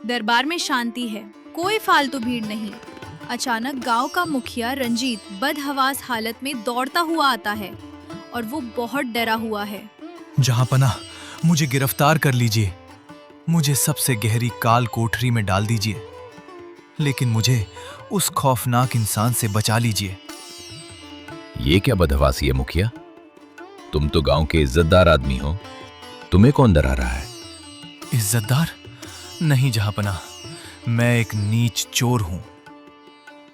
दरबार में शांति है, कोई फालतू भीड़ नहीं। अचानक गांव का मुखिया रंजीत बदहवास हालत में दौड़ता हुआ आता है और वो बहुत डरा हुआ है। जहांपना, मुझे गिरफ्तार कर लीजिए। मुझे सबसे गहरी काल कोठरी में डाल दीजिए, लेकिन मुझे उस खौफनाक इंसान से बचा लीजिए। ये क्या बदहवासी है मुखिया? तुम तो गांव के इज्जतदार आदमी हो, तुम्हें कौन डरा रहा है? इज्जतदार? नहीं जहांपना, मैं एक नीच चोर हूं।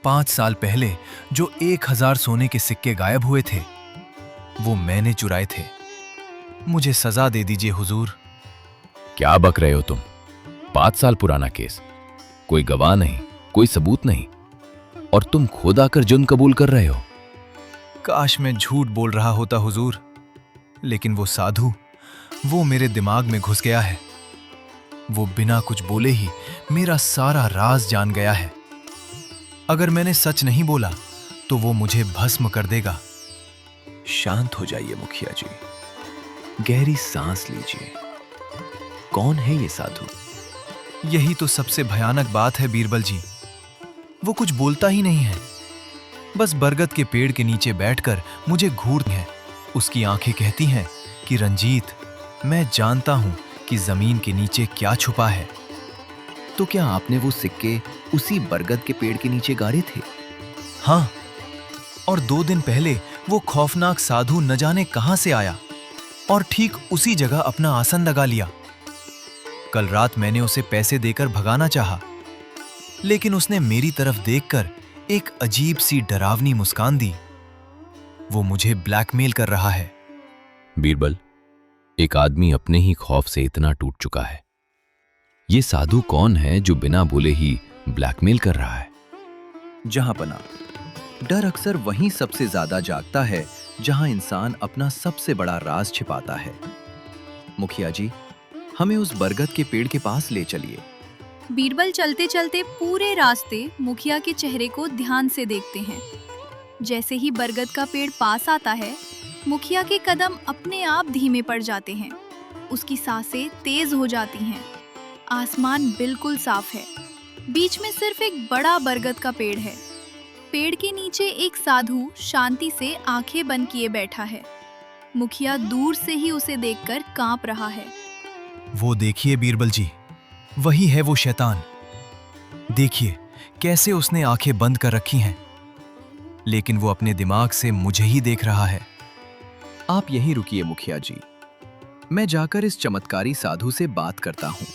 5 साल पहले जो 1000 सोने के सिक्के गायब हुए थे, वो मैंने चुराए थे। मुझे सजा दे दीजिए हुजूर। क्या बक रहे हो तुम? 5 साल पुराना केस, कोई गवाह नहीं, कोई सबूत नहीं, और तुम खुद आकर जुर्म कबूल कर रहे हो। काश मैं झूठ बोल रहा होता हुजूर, लेकिन वो साधु, वो मेरे दिमाग में घुस गया है। वो बिना कुछ बोले ही मेरा सारा राज जान गया है। अगर मैंने सच नहीं बोला तो वो मुझे भस्म कर देगा। शांत हो जाइए मुखिया जी, गहरी सांस लीजिए। कौन है ये साधु? यही तो सबसे भयानक बात है बीरबल जी। वो कुछ बोलता ही नहीं है, बस बरगद के पेड़ के नीचे बैठकर मुझे घूरती है। उसकी आंखें कहती हैं कि रंजीत, मैं जानता हूं कि जमीन के नीचे क्या छुपा है। तो क्या आपने वो सिक्के उसी बरगद के पेड़ के नीचे गाड़े थे? हाँ, और 2 दिन पहले वो खौफनाक साधु न जाने कहां से आया और ठीक उसी जगह अपना आसन लगा लिया। कल रात मैंने उसे पैसे देकर भगाना चाहा, लेकिन उसने मेरी तरफ देखकर एक अजीब सी डरावनी मुस्कान दी। वो मुझे ब्लैकमेल कर रहा है। बीरबल, एक आदमी अपने ही खौफ से इतना टूट चुका है। ये साधु कौन है जो बिना बोले ही ब्लैकमेल कर रहा है? जहांपना, डर अक्सर वहीं सबसे ज्यादा जागता है जहां इंसान अपना सबसे बड़ा राज छिपाता है। मुखिया जी, हमें उस बरगद के पेड़ के पास ले चलिए। बीरबल चलते चलते पूरे रास्ते मुखिया के चेहरे को ध्यान से देखते हैं। जैसे ही बरगद का पेड़ पास आता है, मुखिया के कदम अपने आप धीमे पड़ जाते हैं। उसकी सांसें तेज हो जाती हैं। आसमान बिल्कुल साफ है। बीच में सिर्फ एक बड़ा बरगद का पेड़ है। पेड़ के नीचे एक साधु शांति से आंखें बंद किए बैठा है। मुखिया दूर से ही उसे देखकर कांप रहा है। वो देखिए बीरबल जी, वही है वो शैतान। देखिए कैसे उसने आंखें बंद कर रखी हैं, लेकिन वो अपने दिमाग से मुझे ही देख रहा है। आप यहीं रुकिए मुखिया जी, मैं जाकर इस चमत्कारी साधु से बात करता हूँ।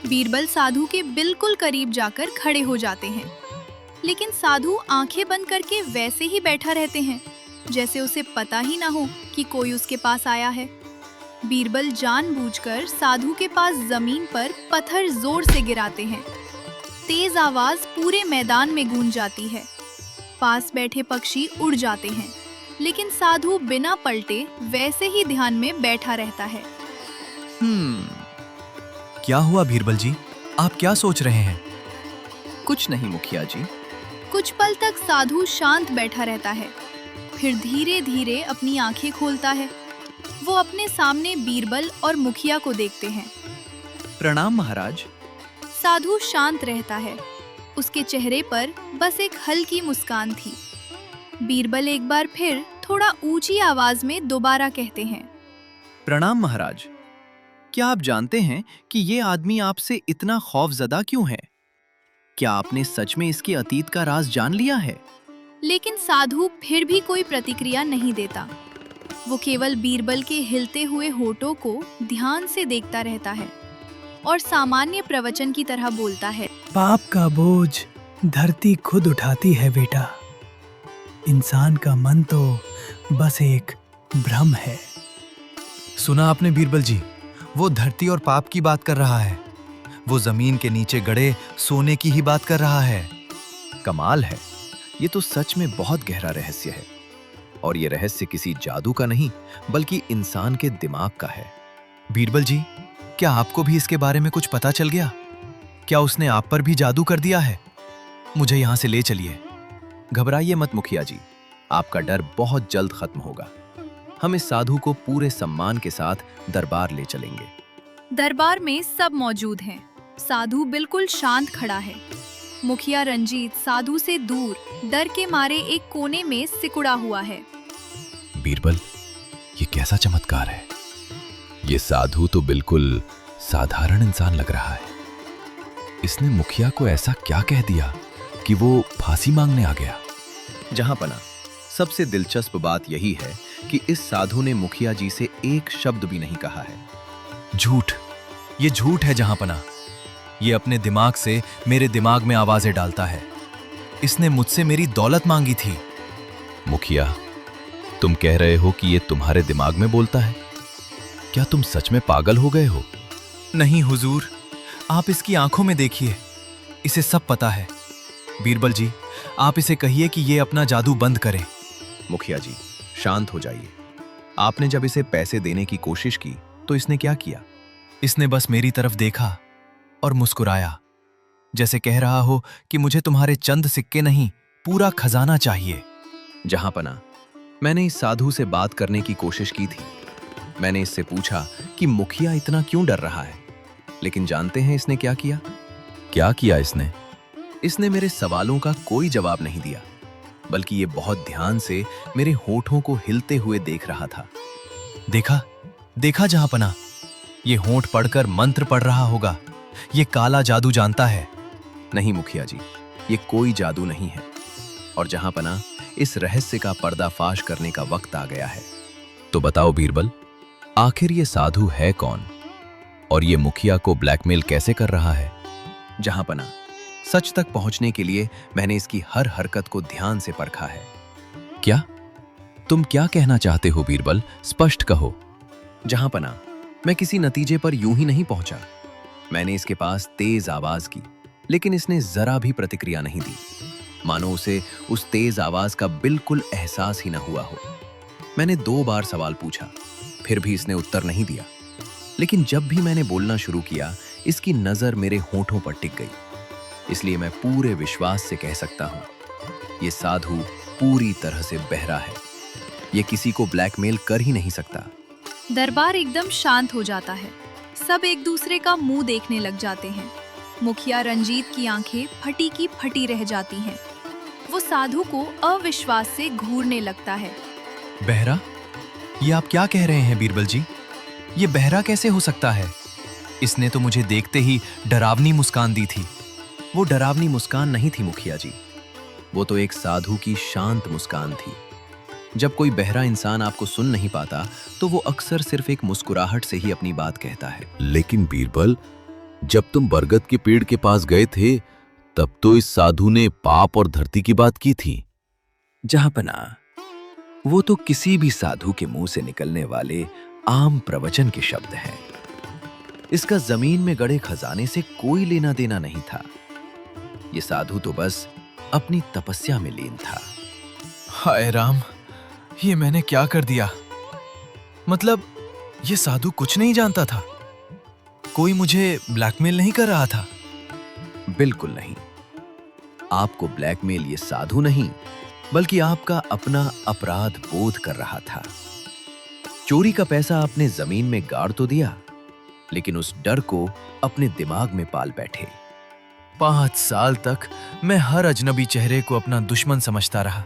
बीरबल साधु के बिल्कुल करीब जाकर खड़े हो जाते हैं, लेकिन साधु आंखें बंद करके वैसे ही बैठा रहते हैं, जैसे उसे पता ही ना हो कि कोई उसके पास आया है। बीरबल जानबूझकर साधु के पास जमीन पर पत्थर जोर से गिराते हैं। तेज आवाज पूरे मैदान में गूंज जाती है। पास बैठे पक्षी उड़ जाते हैं, लेकिन साधु बिना पलटे वैसे ही ध्यान में बैठा रहता है। क्या हुआ बीरबल जी? आप क्या सोच रहे हैं? कुछ नहीं मुखिया जी। कुछ पल तक साधु शांत बैठा रहता है, फिर धीरे धीरे अपनी आंखें खोलता है। वो अपने सामने बीरबल और मुखिया को देखते हैं। प्रणाम महाराज। साधु शांत रहता है। उसके चेहरे पर बस एक हल्की मुस्कान थी। बीरबल एक बार फिर थोड़ा ऊंची आवाज में दोबारा कहते हैं, प्रणाम महाराज। क्या आप जानते हैं कि ये आदमी आपसे इतना खौफजदा क्यों है? क्या आपने सच में इसके अतीत का राज जान लिया है? लेकिन साधु फिर भी कोई प्रतिक्रिया नहीं देता। वो केवल बीरबल के हिलते हुए होठों को ध्यान से देखता रहता है और सामान्य प्रवचन की तरह बोलता है, पाप का बोझ धरती खुद उठाती है बेटा। इंसान का मन तो बस एक भ्रम है। सुना आपने बीरबल जी? वो धरती और पाप की बात कर रहा है। वो जमीन के नीचे गड़े सोने की ही बात कर रहा है। कमाल है, ये तो सच में बहुत गहरा रहस्य है। और ये रहस्य किसी जादू का नहीं, बल्कि इंसान के दिमाग का है। बीरबल जी, क्या आपको भी इसके बारे में कुछ पता चल गया? क्या उसने आप पर भी जादू कर दिया है? मुझे यहां से ले चलिए। घबराइए मत मुखिया जी, आपका डर बहुत जल्द खत्म होगा। हम इस साधु को पूरे सम्मान के साथ दरबार ले चलेंगे। दरबार में सब मौजूद हैं। साधु बिल्कुल शांत खड़ा है। मुखिया रंजीत साधु से दूर डर के मारे एक कोने में सिकुड़ा हुआ है। बीरबल, ये कैसा चमत्कार है। ये साधु तो बिल्कुल साधारण इंसान लग रहा है। इसने मुखिया को ऐसा क्या कह दिया कि वो फांसी मांगने आ गया। जहांपना, सबसे दिलचस्प बात यही है कि इस साधु ने मुखिया जी से एक शब्द भी नहीं कहा है। झूठ, ये झूठ है जहांपना। ये अपने दिमाग से मेरे दिमाग में आवाजें डालता है। इसने मुझसे मेरी दौलत मांगी थी। मुखिया, तुम कह रहे हो कि ये तुम्हारे दिमाग में बोलता है? क्या तुम सच में पागल हो गए हो? नहीं हुजूर, आप इसकी आंखों में देखिए, इसे सब पता है। बीरबल जी, आप इसे कहिए कि ये अपना जादू बंद करे। मुखिया जी, शांत हो जाइए। आपने जब इसे पैसे देने की कोशिश की तो इसने क्या किया? इसने बस मेरी तरफ देखा और मुस्कुराया, जैसे कह रहा हो कि मुझे तुम्हारे चंद सिक्के नहीं, पूरा खजाना चाहिए। जहांपना, मैंने इस साधु से बात करने की कोशिश की थी। मैंने इससे पूछा कि मुखिया इतना क्यों डर रहा है, लेकिन जानते हैं इसने क्या किया? क्या किया इसने? इसने मेरे सवालों का कोई जवाब नहीं दिया, बल्कि ये बहुत ध्यान से मेरे होठों को हिलते हुए देख रहा था। देखा, देखा जहांपना, ये होंठ पढ़कर मंत्र पढ़ रहा होगा। ये काला जादू जानता है। नहीं मुखिया जी, ये कोई जादू नहीं है। और जहांपना, इस रहस्य का पर्दाफाश करने का वक्त आ गया है। तो बताओ बीरबल, आखिर ये साधु है कौन और ये मुखिया को ब्लैकमेल कैसे कर रहा है? जहांपना, सच तक पहुंचने के लिए मैंने इसकी हर हरकत को ध्यान से परखा है। क्या? तुम क्या कहना चाहते हो बीरबल? स्पष्ट कहो। जहांपना, मैं किसी नतीजे पर यूं ही नहीं पहुंचा। मैंने इसके पास तेज आवाज की, लेकिन इसने जरा भी प्रतिक्रिया नहीं दी, मानो उसे उस तेज आवाज का बिल्कुल एहसास ही न हुआ हो। मैंने 2 बार सवाल पूछा, फिर भी इसने उत्तर नहीं दिया। लेकिन जब भी मैंने बोलना शुरू किया, इसकी नजर मेरे होठों पर टिक गई। इसलिए मैं पूरे विश्वास से कह सकता हूं, ये साधु पूरी तरह से बहरा है। ये किसी को ब्लैकमेल कर ही नहीं सकता। दरबार एकदम शांत हो जाता है। सब एक दूसरे का मुंह देखने लग जाते हैं। मुखिया रंजीत की आंखें फटी की फटी रह जाती हैं। वो साधु को अविश्वास से घूरने लगता है। बहरा? ये आप क्या कह रहे हैं बीरबल जी? ये बहरा कैसे हो सकता है? इसने तो मुझे देखते ही डरावनी मुस्कान दी थी। वो डरावनी मुस्कान नहीं थी मुखिया जी, वो तो एक साधु की शांत मुस्कान थी। जब कोई बहरा इंसान आपको सुन नहीं पाता तो वो अक्सर सिर्फ एक मुस्कुराहट से ही अपनी बात कहता है। लेकिन बीरबल, जब तुम बरगद के पेड़ के पास गए थे तब तो इस साधु ने पाप और धरती की बात की थी। जहांपना, वो तो किसी भी साधु के मुंह से निकलने वाले आम प्रवचन के शब्द हैं। इसका जमीन में गड़े खजाने से कोई लेना देना नहीं था। ये साधु तो बस अपनी तपस्या में लीन था। हाय राम, ये मैंने क्या कर दिया? मतलब ये साधु कुछ नहीं जानता था? कोई मुझे ब्लैकमेल नहीं कर रहा था? बिल्कुल नहीं। आपको ब्लैकमेल ये साधु नहीं, बल्कि आपका अपना अपराध बोध कर रहा था। चोरी का पैसा आपने जमीन में गाड़ तो दिया, लेकिन उस डर को अपने दिमाग में पाल बैठे। 5 साल तक मैं हर अजनबी चेहरे को अपना दुश्मन समझता रहा।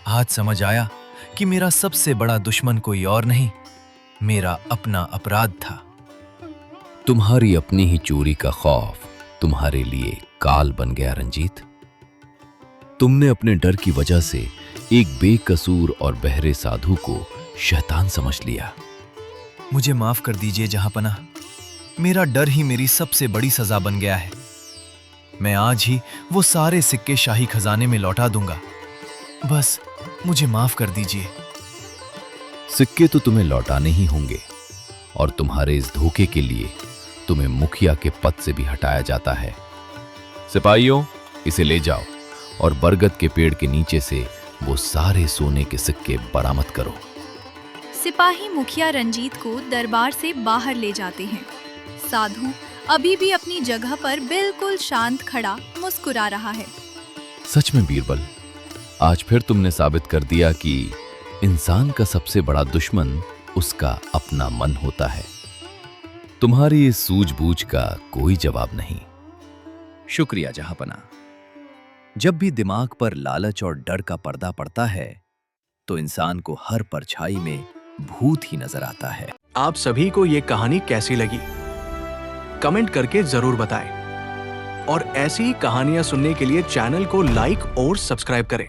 आज समझ आया कि मेरा सबसे बड़ा दुश्मन कोई और नहीं, मेरा अपना अपराध था। तुम्हारी अपनी ही चोरी का खौफ तुम्हारे लिए काल बन गया रंजीत। तुमने अपने डर की वजह से एक बेकसूर और बहरे साधु को शैतान समझ लिया। मुझे माफ कर दीजिए जहांपना, मेरा डर ही मेरी सबसे बड़ी सजा बन गया है। मैं आज ही वो सारे सिक्के शाही खजाने में लौटा दूंगा। बस मुझे माफ कर दीजिए। सिक्के तो तुम्हें लौटाने ही होंगे, और तुम्हारे इस धोखे के लिए तुम्हें मुखिया के पद से भी हटाया जाता है। सिपाहियों, इसे ले जाओ और बरगद के पेड़ के नीचे से वो सारे सोने के सिक्के बरामद करो। सिपाही मुखिया रंजीत को दरबार से बाहर ले जाते हैं। साधु अभी भी अपनी जगह पर बिल्कुल शांत खड़ा मुस्कुरा रहा है। सच में बीरबल, आज फिर तुमने साबित कर दिया कि इंसान का सबसे बड़ा दुश्मन उसका अपना मन होता है। तुम्हारी इस सूझबूझ का कोई जवाब नहीं। शुक्रिया जहांपना। जब भी दिमाग पर लालच और डर का पर्दा पड़ता है तो इंसान को हर परछाई में भूत ही नजर आता है। आप सभी को ये कहानी कैसी लगी कमेंट करके जरूर बताएं और ऐसी ही कहानियां सुनने के लिए चैनल को लाइक और सब्सक्राइब करें।